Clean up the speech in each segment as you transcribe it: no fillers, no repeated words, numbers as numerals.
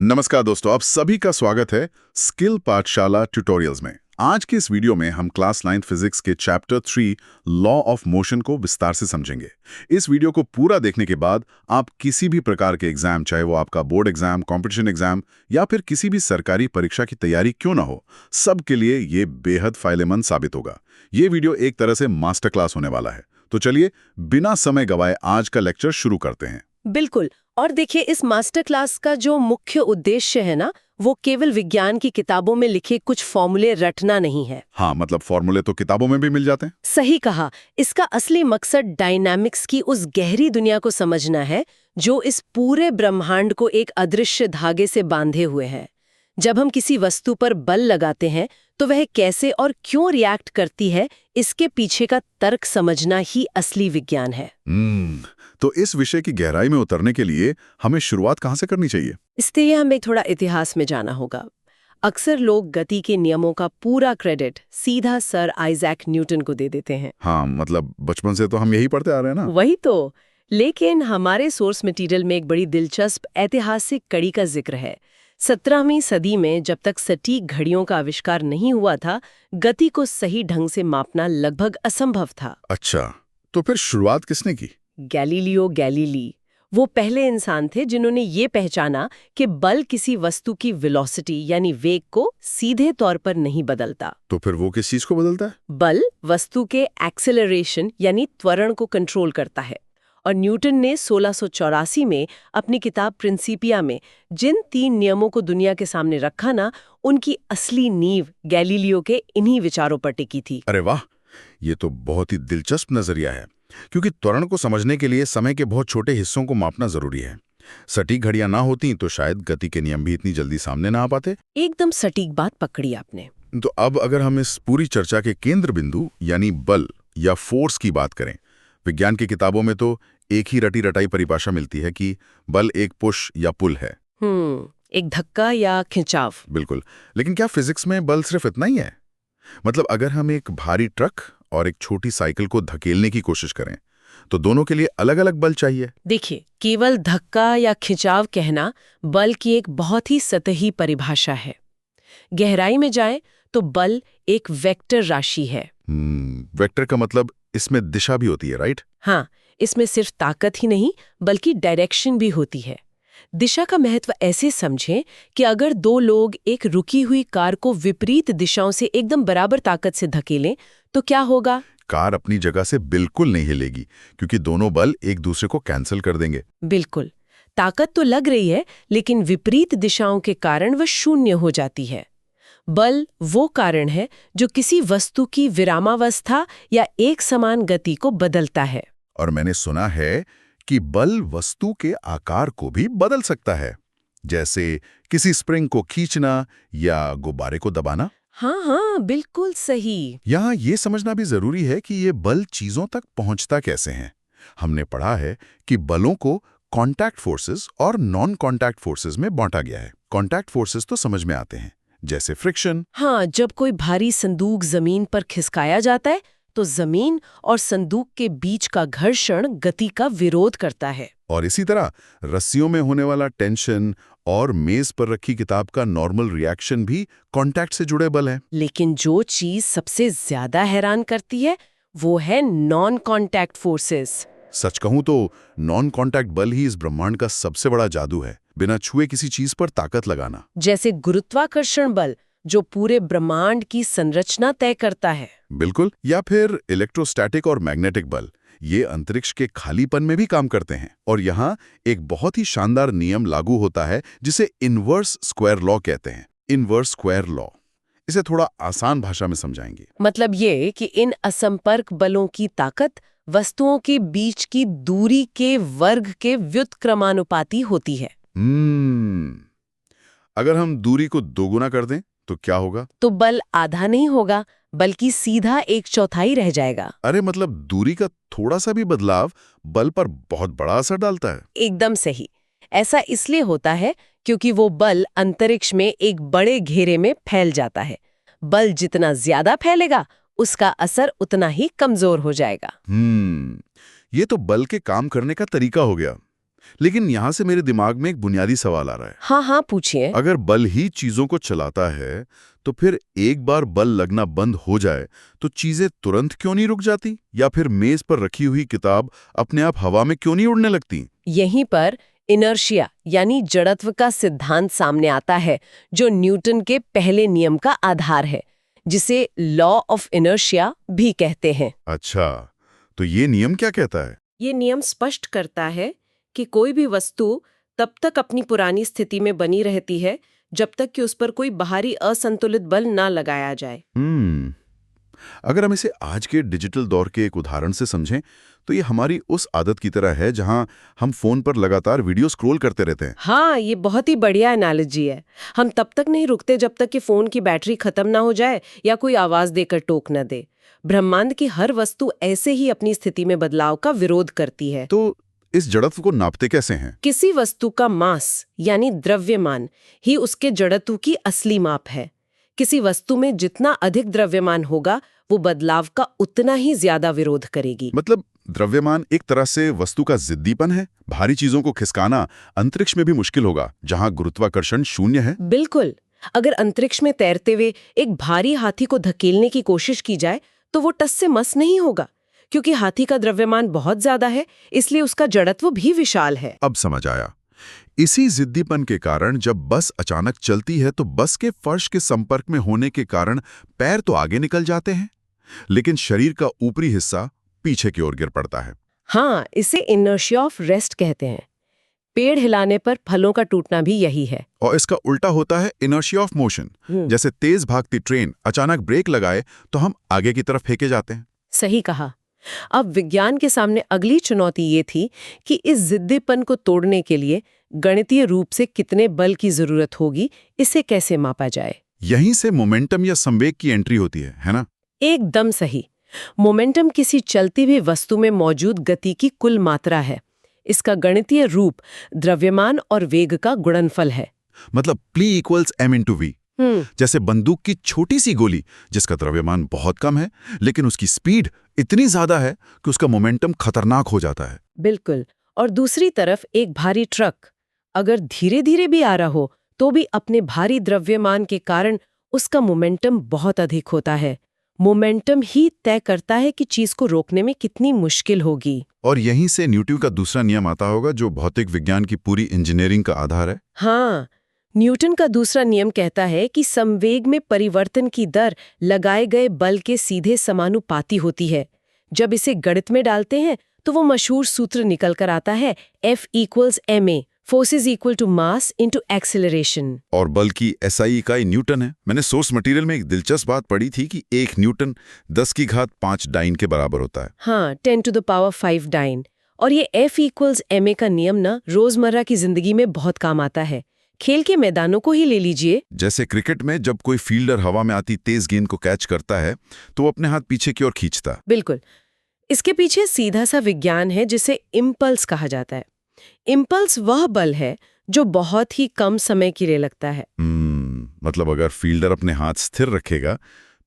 नमस्कार दोस्तों, आप सभी का स्वागत है स्किल पाठशाला ट्यूटोरियल्स में। आज की इस वीडियो में हम क्लास 9 फिजिक्स के चैप्टर 3 लॉ ऑफ मोशन को विस्तार से समझेंगे। इस वीडियो को पूरा देखने के बाद आप किसी भी प्रकार के एग्जाम, चाहे वो आपका बोर्ड एग्जाम, कंपटीशन एग्जाम या फिर किसी भी सरकारी परीक्षा की तैयारी क्यों ना हो, सबके लिए ये बेहद फायदेमंद साबित होगा। ये वीडियो एक तरह से मास्टर क्लास होने वाला है। तो चलिए बिना समय गवाए आज का लेक्चर शुरू करते हैं। बिल्कुल। और देखिए, इस मास्टर क्लास का जो मुख्य उद्देश्य है ना, वो केवल विज्ञान की किताबों में लिखे कुछ फॉर्मूले रटना नहीं है। हाँ, मतलब फॉर्मूले तो किताबों में भी मिल जाते हैं। सही कहा। इसका असली मकसद डायनामिक्स की उस गहरी दुनिया को समझना है जो इस पूरे ब्रह्मांड को एक अदृश्य धागे से बांधे हुए है। जब हम किसी वस्तु पर बल लगाते हैं तो वह कैसे और क्यों रिएक्ट करती है, इसके पीछे का तर्क समझना ही असली विज्ञान है। तो इस विषय की गहराई में उतरने के लिए हमें शुरुआत कहाँ से करनी चाहिए? इसलिए हमें थोड़ा इतिहास में जाना होगा। अक्सर लोग गति के नियमों का पूरा क्रेडिट सीधा सर आइजैक न्यूटन को दे देते हैं। हाँ, मतलब बचपन से तो हम यही पढ़ते आ रहे हैं ना। वही तो। लेकिन हमारे सोर्स मटेरियल में एक बड़ी दिलचस्प ऐतिहासिक कड़ी का जिक्र है। 17वीं सदी में जब तक सटीक घड़ियों का आविष्कार नहीं हुआ था, गति को सही ढंग से मापना लगभग असंभव था। अच्छा, तो फिर शुरुआत किसने की? गैलीलियो गैलीली वो पहले इंसान थे जिन्होंने ये पहचाना कि बल किसी वस्तु की वेलोसिटी यानी वेग को सीधे तौर पर नहीं बदलता। तो फिर वो किस चीज को बदलता है? बल वस्तु के एक्सेलरेशन यानी त्वरण को कंट्रोल करता है। और न्यूटन ने 1684 में अपनी किताब प्रिंसिपिया में जिन 3 नियमों को दुनिया के सामने रखा ना, उनकी असली नींव गैलीलियो के इन्हीं विचारों पर टिकी थी। अरे वाह, ये तो बहुत ही दिलचस्प नजरिया है, क्योंकि त्वरण को समझने के लिए समय के बहुत छोटे हिस्सों को मापना जरूरी है। सटीक घड़ियां ना होती तो शायद गति के नियम भी इतनी जल्दी सामने ना आ पाते। एकदम सटीक बात पकड़ी आपने। तो अब अगर हम इस पूरी चर्चा के केंद्र बिंदु यानी बल या फोर्स की बात करें, विज्ञान की किताबों में तो एक ही रटी रटाई परिभाषा मिलती है कि बल एक पुश या पुल है। एक धक्का या खिंचाव। बिल्कुल। लेकिन क्या फिजिक्स में बल सिर्फ इतना ही है? मतलब अगर हम एक भारी ट्रक और एक छोटी साइकिल को धकेलने की कोशिश करें तो दोनों के लिए अलग अलग बल चाहिए। देखिए, केवल धक्का या खिंचाव कहना बल की एक बहुत ही सतही परिभाषा है। गहराई में जाए तो बल एक वेक्टर राशि है। वेक्टर का मतलब इसमें दिशा भी होती है, राइट? हाँ, इसमें सिर्फ ताकत ही नहीं बल्कि डायरेक्शन भी होती है। दिशा का महत्व ऐसे समझें कि अगर 2 लोग एक रुकी हुई कार को विपरीत दिशाओं से एकदम बराबर ताकत से धकेलें तो क्या होगा? कार अपनी जगह से बिल्कुल नहीं हिलेगी, क्योंकि दोनों बल एक दूसरे को कैंसिल कर देंगे। बिल्कुल। ताकत तो लग रही है, लेकिन विपरीत दिशाओं के कारण वह शून्य हो जाती है। बल वो कारण है जो किसी वस्तु की विरामावस्था या एक समान गति को बदलता है। और मैंने सुना है कि बल वस्तु के आकार को भी बदल सकता है, जैसे किसी स्प्रिंग को खींचना या गुब्बारे को दबाना। हाँ, बिल्कुल सही। यहाँ ये समझना भी जरूरी है कि ये बल चीजों तक पहुंचता कैसे है। हमने पढ़ा है कि बलों को कॉन्टैक्ट फोर्सेस और नॉन कॉन्टैक्ट फोर्सेस में बांटा गया है। कॉन्टैक्ट फोर्सेस तो समझ में आते हैं, जैसे फ्रिक्शन। हाँ, जब कोई भारी संदूक जमीन पर खिसकाया जाता है तो जमीन और संदूक के बीच का घर्षण गति का विरोध करता है। और इसी तरह रस्सियों में होने वाला टेंशन और मेज पर रखी किताब का नॉर्मल रिएक्शन भी कांटेक्ट से जुड़े बल है। लेकिन जो चीज सबसे ज्यादा हैरान करती है वो है नॉन कॉन्टैक्ट फोर्सेस। सच कहूं तो नॉन कांटेक्ट बल ही इस ब्रह्मांड का सबसे बड़ा जादू है, बिना छुए किसी चीज पर ताकत लगाना। जैसे गुरुत्वाकर्षण बल जो पूरे ब्रह्मांड की संरचना तय करता है। बिल्कुल। या फिर इलेक्ट्रोस्टैटिक और मैग्नेटिक बल, ये अंतरिक्ष के खालीपन में भी काम करते हैं। और यहाँ एक बहुत ही शानदार नियम लागू होता है जिसे इनवर्स स्क्वायर लॉ कहते हैं। इनवर्स स्क्वायर लॉ, इसे थोड़ा आसान भाषा में समझाएंगे। मतलब ये कि इन असंपर्क बलों की ताकत वस्तुओं के बीच की दूरी के वर्ग के व्युत्क्रमानुपाती होती है। अगर हम दूरी को दोगुना कर दें तो क्या होगा? तो बल आधा नहीं होगा बल्कि सीधा 1/4 रह जाएगा। अरे मतलब दूरी का थोड़ा सा भी बदलाव बल पर बहुत बड़ा असर डालता है। एकदम सही। ऐसा इसलिए होता है क्योंकि वो बल अंतरिक्ष में एक बड़े घेरे में फैल जाता है। बल जितना ज्यादा फैलेगा उसका असर उतना ही कमजोर हो जाएगा। ये तो बल के काम करने का तरीका हो गया। लेकिन यहाँ से मेरे दिमाग में एक बुनियादी सवाल आ रहा है। हाँ हाँ, पूछिए। अगर बल ही चीजों को चलाता है, तो फिर एक बार बल लगना बंद हो जाए तो चीजें तुरंत क्यों नहीं रुक जाती? या फिर मेज पर रखी हुई किताब अपने आप हवा में क्यों नहीं उड़ने लगती? यहीं पर इनर्शिया यानी जड़त्व का सिद्धांत सामने आता है, जो न्यूटन के पहले नियम का आधार है, जिसे लॉ ऑफ इनर्शिया भी कहते हैं। अच्छा, तो ये नियम क्या कहता है? ये नियम स्पष्ट करता है कि कोई भी वस्तु तब तक अपनी पुरानी स्थिति में बनी रहती है जब तक कि उस पर कोई बाहरी असंतुलित बल ना लगाया जाए। अगर हम इसे आज के डिजिटल दौर के एक उदाहरण से समझें, तो ये हमारी उस आदत की तरह है जहां हम फोन पर लगातार वीडियो स्क्रॉल करते रहते हैं। हाँ, ये बहुत ही बढ़िया एनालॉजी है। हम तब तक नहीं रुकते जब तक कि फोन की बैटरी खत्म ना हो जाए या कोई आवाज देकर टोक न दे। ब्रह्मांड की हर वस्तु ऐसे ही अपनी स्थिति में बदलाव का विरोध करती है। तो इस जड़त्व को नापते कैसे हैं? किसी वस्तु का मास यानी द्रव्यमान ही उसके जड़त्व की असली माप है। किसी वस्तु में जितना अधिक द्रव्यमान होगा, वो बदलाव का उतना ही ज्यादा विरोध करेगी। मतलब द्रव्यमान एक तरह से वस्तु का जिद्दीपन है। भारी चीजों को खिसकाना अंतरिक्ष में भी मुश्किल होगा, जहां गुरुत्वाकर्षण शून्य है। बिल्कुल। अगर अंतरिक्ष में तैरते हुए एक भारी हाथी को धकेलने की कोशिश की जाए, तो वो टस से मस नहीं होगा, क्योंकि हाथी का द्रव्यमान बहुत ज्यादा है, इसलिए उसका जड़त्व भी विशाल है। अब समझ आया। इसी जिद्दीपन के कारण जब बस अचानक चलती है, तो बस के फर्श के संपर्क में होने के कारण पैर तो आगे निकल जाते हैं, लेकिन शरीर का ऊपरी हिस्सा पीछे की ओर गिर पड़ता है। हाँ, इसे इनर्शिया ऑफ रेस्ट कहते हैं। पेड़ हिलाने पर फलों का टूटना भी यही है। और इसका उल्टा होता है इनर्शिया ऑफ मोशन। जैसे तेज भागती ट्रेन अचानक ब्रेक लगाए तो हम आगे की तरफ फेंके जाते हैं। सही कहा। अब विज्ञान के सामने अगली चुनौती ये थी कि इस जिद्दीपन को तोड़ने के लिए गणितीय रूप से कितने बल की जरूरत होगी, इसे कैसे मापा जाए। यहीं से मोमेंटम या संवेग की एंट्री होती है ना? एकदम सही। मोमेंटम किसी चलती हुई वस्तु में मौजूद गति की कुल मात्रा है। इसका गणितीय रूप द्रव्यमान और वेग का गुणनफल है। मतलब P = m/v। जैसे बंदूक की छोटी सी गोली जिसका द्रव्यमान बहुत कम है, लेकिन उसकी स्पीड इतनी ज्यादा है कि उसका मोमेंटम खतरनाक हो जाता है। बिल्कुल। और दूसरी तरफ एक भारी ट्रक अगर धीरे धीरे भी आ रहा हो, तो भी अपने भारी द्रव्यमान के कारण उसका मोमेंटम बहुत अधिक होता है। मोमेंटम ही तय करता है कि चीज को रोकने में कितनी मुश्किल होगी। और यहीं से न्यूटन का दूसरा नियम आता होगा, जो भौतिक विज्ञान की पूरी इंजीनियरिंग का आधार है। हाँ, न्यूटन का दूसरा नियम कहता है कि संवेग में परिवर्तन की दर लगाए गए बल के सीधे समानुपाती होती है। जब इसे गणित में डालते हैं तो वो मशहूर सूत्र निकल कर आता है, F = ma, forces equal to mass into acceleration. और बल की SI इकाई न्यूटन है। मैंने सोर्स मटेरियल में एक दिलचस्प बात पढ़ी थी कि 1 न्यूटन 10⁵ डाइन के बराबर होता है। हाँ, 10⁵ डाइन। और ये F = ma का नियम ना रोजमर्रा की जिंदगी में बहुत काम आता है। खेल के मैदानों को ही ले लीजिए। जैसे क्रिकेट में जब कोई फील्डर हवा में आती तेज गेंद को कैच करता है, तो वो अपने हाथ पीछे की ओर खींचता। बिल्कुल। इसके पीछे सीधा सा विज्ञान है, जिसे इम्पल्स कहा जाता है। इम्पल्स वह बल है जो बहुत ही कम समय के लिए लगता है। मतलब अगर फील्डर अपने हाथ स्थिर रखेगा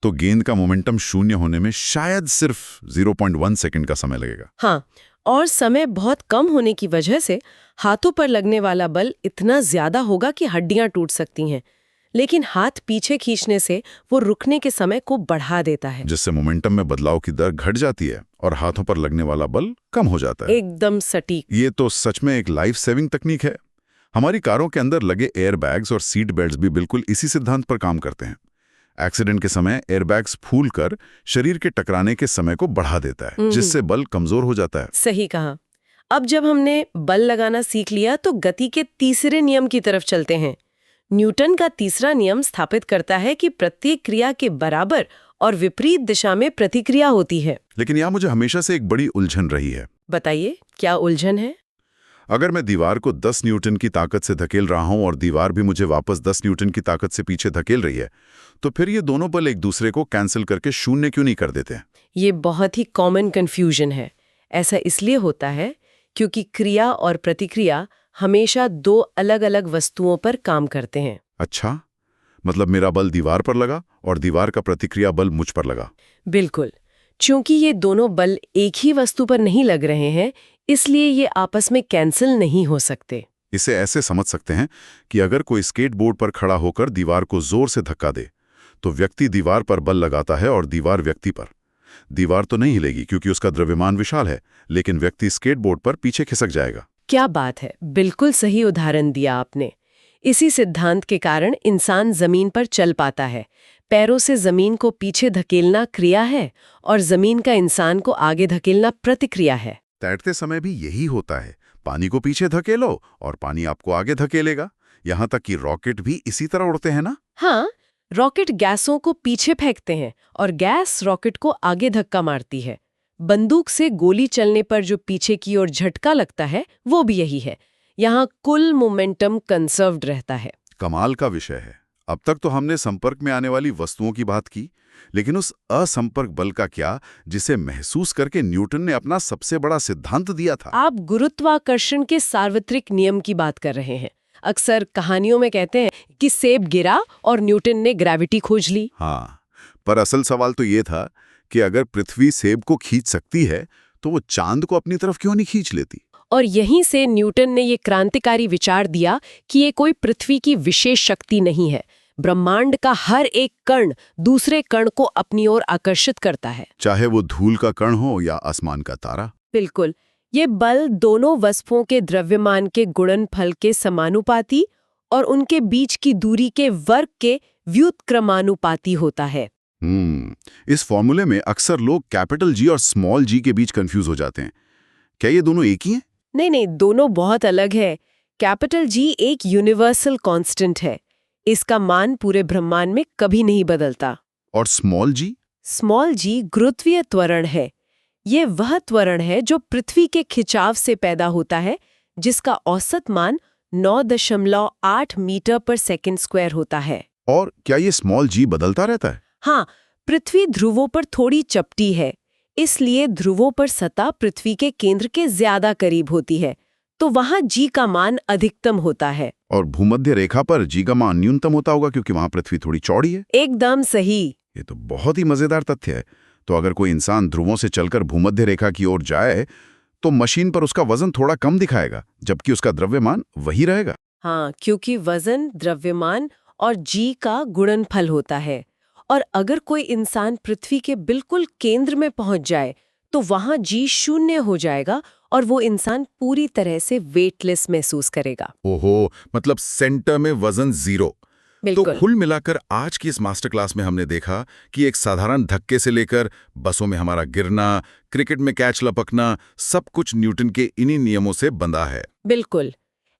तो गेंद का मोमेंटम शून्य होने में शायद सिर्फ 0.1 सेकंड का समय लगेगा। हाँ, और समय बहुत कम होने की वजह से हाथों पर लगने वाला बल इतना ज्यादा होगा कि हड्डियां टूट सकती हैं। लेकिन हाथ पीछे खींचने से वो रुकने के समय को बढ़ा देता है, जिससे मोमेंटम में बदलाव की दर घट जाती है और हाथों पर लगने वाला बल कम हो जाता है। एकदम सटीक। ये तो सच में एक लाइफ सेविंग तकनीक है। हमारी कारों के अंदर लगे एयरबैग्स और सीट बेल्ट्स भी बिल्कुल इसी सिद्धांत पर काम करते हैं। एक्सीडेंट के समय एयरबैग्स फूलकर शरीर के टकराने के समय को बढ़ा देता है, जिससे बल कमजोर हो जाता है। सही कहा। अब जब हमने बल लगाना सीख लिया तो गति के तीसरे नियम की तरफ चलते हैं। न्यूटन का तीसरा नियम स्थापित करता है कि प्रत्येक क्रिया के बराबर और विपरीत दिशा में प्रतिक्रिया होती है। लेकिन यह मुझे हमेशा से एक बड़ी उलझन रही है। बताइए, क्या उलझन है? अगर मैं दीवार को 10 न्यूटन की ताकत से धकेल रहा हूं और दीवार भी मुझे वापस 10 न्यूटन की ताकत से पीछे धकेल रही है, तो फिर ये दोनों बल एक दूसरे को कैंसिल करके शून्य क्यों नहीं कर देते? ये बहुत ही कॉमन कंफ्यूजन है। ऐसा इसलिए होता है क्योंकि क्रिया और प्रतिक्रिया हमेशा दो अलग-अलग वस्तुओं पर काम करते हैं। अच्छा, मतलब मेरा बल दीवार पर लगा और दीवार का प्रतिक्रिया बल मुझ पर लगा। बिल्कुल। चूंकि ये दोनों बल एक ही वस्तु पर नहीं लग रहे हैं, इसलिए ये आपस में कैंसिल नहीं हो सकते। इसे ऐसे समझ सकते हैं कि अगर कोई स्केटबोर्ड पर खड़ा होकर दीवार को जोर से धक्का दे, तो व्यक्ति दीवार पर बल लगाता है और दीवार व्यक्ति पर। दीवार तो नहीं हिलेगी क्योंकि उसका द्रव्यमान विशाल है, लेकिन व्यक्ति स्केटबोर्ड पर पीछे खिसक जाएगा। क्या बात है, बिल्कुल सही उदाहरण दिया आपने। इसी सिद्धांत के कारण इंसान जमीन पर चल पाता है। पैरों से जमीन को पीछे धकेलना क्रिया है और जमीन का इंसान को आगे धकेलना प्रतिक्रिया है। तैरते समय भी यही होता है, पानी को पीछे धकेलो और पानी आपको आगे धकेलेगा। यहाँ तक कि रॉकेट भी इसी तरह उड़ते हैं ना। हाँ, रॉकेट गैसों को पीछे फेंकते हैं और गैस रॉकेट को आगे धक्का मारती है। बंदूक से गोली चलने पर जो पीछे की ओर झटका लगता है वो भी यही है। यहाँ कुल मोमेंटम कंजर्व्ड रहता है। कमाल का विषय है। अब तक तो हमने संपर्क में आने वाली वस्तुओं की बात की, लेकिन उस असंपर्क बल का क्या, जिसे महसूस करके न्यूटन ने अपना सबसे बड़ा सिद्धांत दिया था? आप गुरुत्वाकर्षण के सार्वत्रिक नियम की बात कर रहे हैं। अक्सर कहानियों में कहते हैं कि सेब गिरा और न्यूटन ने ग्रेविटी खोज ली। हाँ, पर असल सवाल तो ये था कि अगर पृथ्वी सेब को खींच सकती है, तो वो चांद को अपनी तरफ क्यों नहीं खींच लेती? और यहीं से न्यूटन ने ये क्रांतिकारी विचार दिया कि ये कोई पृथ्वी की विशेष शक्ति नहीं है। ब्रह्मांड का हर एक कण दूसरे कण को अपनी ओर आकर्षित करता है, चाहे वो धूल का कण हो या आसमान का तारा। बिल्कुल। ये बल दोनों वस्तुओं के द्रव्यमान के गुणनफल के समानुपाती और उनके बीच की दूरी के वर्ग के व्युत्क्रमानुपाती होता है। इस फॉर्मूले में अक्सर लोग कैपिटल जी और स्मॉल जी के बीच कंफ्यूज हो जाते हैं। क्या ये दोनों एक ही हैं? नहीं, दोनों बहुत अलग है। कैपिटल जी एक यूनिवर्सल कांस्टेंट है। इसका मान पूरे ब्रह्मांड में कभी नहीं बदलता। और स्मॉल जी? स्मॉल जी गुरुत्वीय त्वरण है। ये वह त्वरण है जो पृथ्वी के खिंचाव से पैदा होता है, जिसका औसत मान 9.8 मीटर पर सेकंड स्क्वायर होता है। और क्या ये स्मॉल जी बदलता रहता है? हाँ, पृथ्वी ध्रुवों पर थोड़ी चपटी है, इसलिए ध्रुवों पर सतह पृथ्वी के केंद्र के ज्यादा करीब होती है, तो वहां जी का मान अधिकतम होता है। और भूमध्य रेखा पर जी का मान न्यूनतम होता होगा क्योंकि वहां पृथ्वी थोड़ी चौड़ी है। एकदम सही। ये तो बहुत ही मजेदार तथ्य है। तो अगर कोई इंसान ध्रुवों से चलकर भूमध्य रेखा की ओर जाए, तो मशीन पर उसका वजन थोड़ा कम दिखाएगा, जबकि उसका द्रव्यमान वही रहेगा। हाँ, क्योंकि वजन, द्रव्यमान और जी का गुणनफल होता है। और अगर कोई इंसान पृथ्वी के बिल्कुल केंद्र में पहुंच जाए, तो वहां जी 0 हो जाएगा और वो इंसान पूरी तरह से वेटलेस महसूस करेगा। ओहो, मतलब सेंटर में वजन 0। तो बिल्कुल। कुल मिलाकर आज की इस मास्टर क्लास में हमने देखा कि एक साधारण धक्के से लेकर बसों में हमारा गिरना, क्रिकेट में कैच लपकना, सब कुछ न्यूटन के इन्हीं नियमों से बंधा है। बिल्कुल।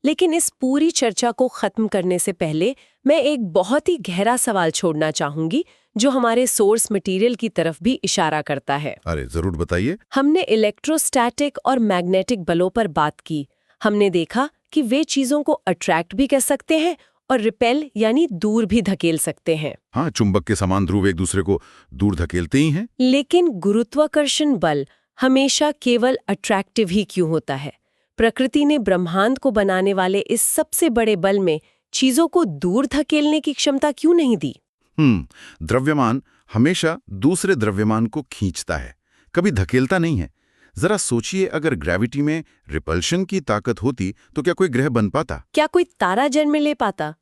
लेकिन इस पूरी चर्चा को खत्म करने से पहले मैं एक बहुत ही गहरा सवाल छोड़ना चाहूंगी, जो हमारे सोर्स मटेरियल की तरफ भी इशारा करता है। अरे जरूर बताइए। हमने इलेक्ट्रोस्टैटिक और मैग्नेटिक बलों पर बात की। हमने देखा कि वे चीजों को अट्रैक्ट भी कर सकते हैं और रिपेल यानी दूर भी धकेल सकते हैं। हाँ, चुंबक के समान ध्रुव एक दूसरे को दूर धकेलते ही हैं। लेकिन गुरुत्वाकर्षण बल हमेशा केवल अट्रैक्टिव ही क्यों होता है? प्रकृति ने ब्रह्मांड को बनाने वाले इस सबसे बड़े बल में चीजों को दूर धकेलने की क्षमता क्यों नहीं दी? द्रव्यमान हमेशा दूसरे द्रव्यमान को खींचता है, कभी धकेलता नहीं है। जरा सोचिए, अगर ग्रेविटी में रिपल्शन की ताकत होती तो क्या कोई ग्रह बन पाता? क्या कोई तारा जन्म ले पाता?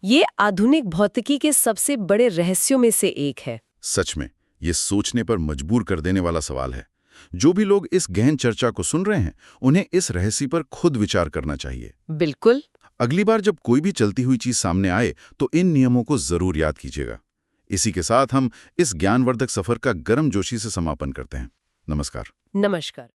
ये आधुनिक भौतिकी के सबसे बड़े रहस्यों में से एक है। सच में ये सोचने पर मजबूर कर देने वाला सवाल है। जो भी लोग इस गहन चर्चा को सुन रहे हैं, उन्हें इस रहस्य पर खुद विचार करना चाहिए। बिल्कुल। अगली बार जब कोई भी चलती हुई चीज सामने आए, तो इन नियमों को जरूर याद कीजिएगा। इसी के साथ हम इस ज्ञानवर्धक सफर का गर्मजोशी से समापन करते हैं। नमस्कार। नमस्कार।